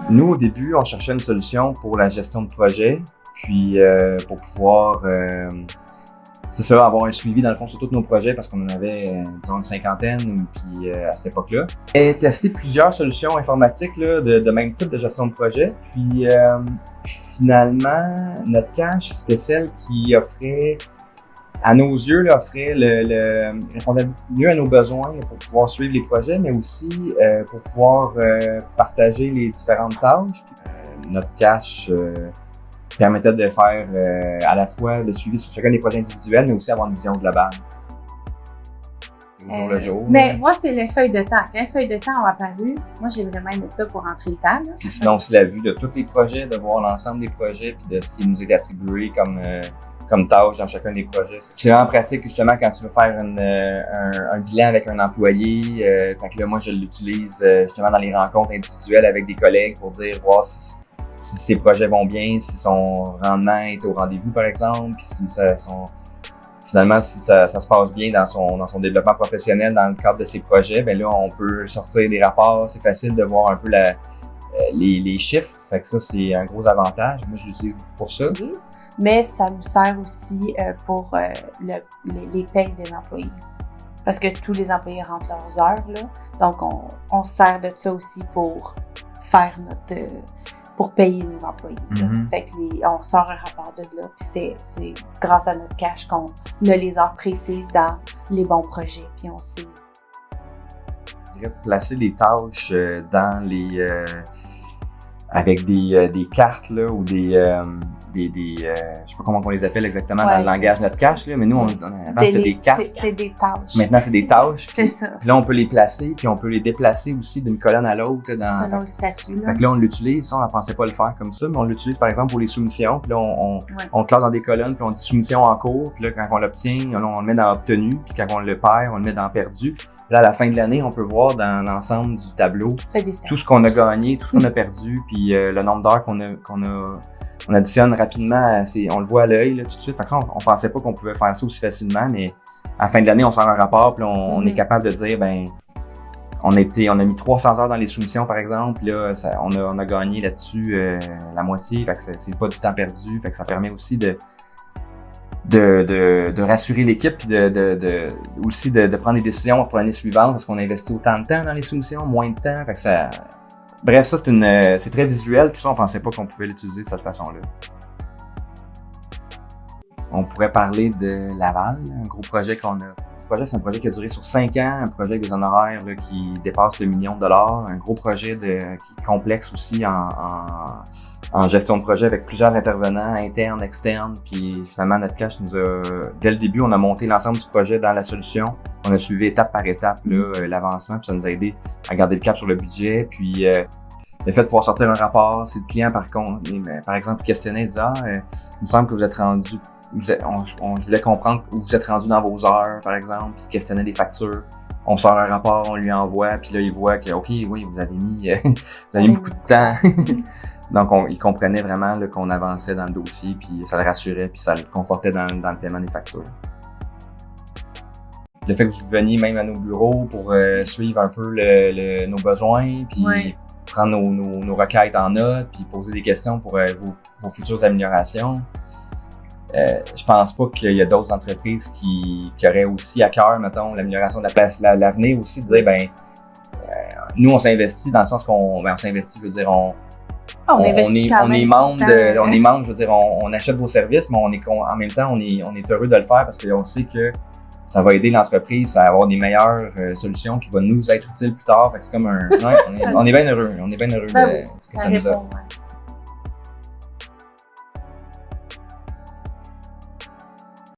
Nous, au début, on cherchait une solution pour la gestion de projet, puis pour pouvoir, c'est ça, avoir un suivi dans le fond sur tous nos projets parce qu'on en avait, disons, une cinquantaine puis à cette époque-là. Et testé plusieurs solutions informatiques là, de même type de gestion de projet. Puis finalement, notre cache, c'était celle qui offrait, à nos yeux, là, répondait mieux à nos besoins pour pouvoir suivre les projets, mais aussi pour pouvoir partager les différentes tâches. Notre cache permettait de faire à la fois le suivi sur chacun des projets individuels, mais aussi avoir une vision globale. Au jour le jour. Mais moi, c'est les feuilles de temps. Quand les feuilles de temps ont apparu, moi, j'ai vraiment aimé ça pour rentrer le temps. Puis sinon, aussi la vue de tous les projets, de voir l'ensemble des projets, puis de ce qui nous est attribué comme tâche dans chacun des projets. C'est vraiment pratique justement quand tu veux faire un bilan avec un employé. Fait que là, moi, je l'utilise justement dans les rencontres individuelles avec des collègues pour voir si ses projets vont bien, si son rendement est au rendez-vous, par exemple, puis si finalement, si ça se passe bien dans son développement professionnel dans le cadre de ses projets, ben là, on peut sortir des rapports. C'est facile de voir un peu les chiffres. Fait que ça, c'est un gros avantage. Moi, je l'utilise pour ça. Mais ça nous sert aussi pour les payes des employés. Parce que tous les employés rentrent leurs heures, là. Donc, on se sert de ça aussi pour faire pour payer nos employés. Mm-hmm. Fait que on sort un rapport de là, puis c'est grâce à notre cache qu'on a les heures précises dans les bons projets, puis on sait. Je dirais placer les tâches dans avec des cartes là, ou je sais pas comment on les appelle exactement dans le langage de notre cache, là, mais nous, avant, c'était des cartes. C'est des tâches. Maintenant, c'est des tâches. C'est ça. Puis là, on peut les placer, puis on peut les déplacer aussi d'une colonne à l'autre. Selon le statut. Là. Fait que là, on l'utilise. On ne pensait pas le faire comme ça, mais on l'utilise, par exemple, pour les soumissions. Puis là, on classe dans des colonnes, puis on dit soumission en cours. Puis là, quand on l'obtient, on le met dans obtenu. Puis quand on le perd, on le met dans perdu. Là, à la fin de l'année, on peut voir dans l'ensemble du tableau tout ce qu'on a gagné, tout ce qu'on a perdu, puis le nombre d'heures qu'on additionne rapidement. On le voit à l'œil là, tout de suite. Fait que ça, on pensait pas qu'on pouvait faire ça aussi facilement, mais à la fin de l'année, on sort un rapport, puis on est capable de dire, on a mis 300 heures dans les soumissions, par exemple, puis là, on a gagné là-dessus la moitié. Fait que c'est pas du temps perdu. Fait que ça permet aussi de rassurer l'équipe puis aussi de prendre des décisions pour l'année suivante parce qu'on a investi autant de temps dans les soumissions, moins de temps. Fait que ça. Bref, ça c'est très visuel, puis ça on pensait pas qu'on pouvait l'utiliser de cette façon-là. On pourrait parler de Laval, un gros projet qu'on a. Ce projet, c'est un projet qui a duré sur 5 ans, un projet avec des honoraires là, qui dépasse le $1 million, un gros projet qui est complexe aussi en gestion de projet avec plusieurs intervenants, internes, externes, puis finalement notre cache dès le début, on a monté l'ensemble du projet dans la solution. On a suivi étape par étape là, l'avancement, puis ça nous a aidé à garder le cap sur le budget, puis le fait de pouvoir sortir un rapport, si le client par exemple questionnait, il disait il me semble que vous êtes rendu, je voulais comprendre où vous êtes rendu dans vos heures, par exemple, puis questionnait des factures. On sort un rapport, on lui envoie, puis là, il voit que, OK, oui, vous avez mis beaucoup de temps. Donc, il comprenait vraiment là, qu'on avançait dans le dossier, puis ça le rassurait, puis ça le confortait dans le paiement des factures. Le fait que vous veniez même à nos bureaux pour suivre un peu nos besoins, puis prendre nos requêtes en note, puis poser des questions pour vos futures améliorations. Je pense pas qu'il y a d'autres entreprises qui auraient aussi à cœur, mettons, l'amélioration de la place, l'avenir aussi, de dire, nous, on s'investit dans le sens qu'on s'investit, je veux dire, on est membre, je veux dire, on achète vos services, mais en même temps, on est heureux de le faire parce qu'on sait que ça va aider l'entreprise à avoir des meilleures solutions qui vont nous être utiles plus tard. Fait que c'est comme on est bien heureux. On est bien heureux de ce que ça nous offre.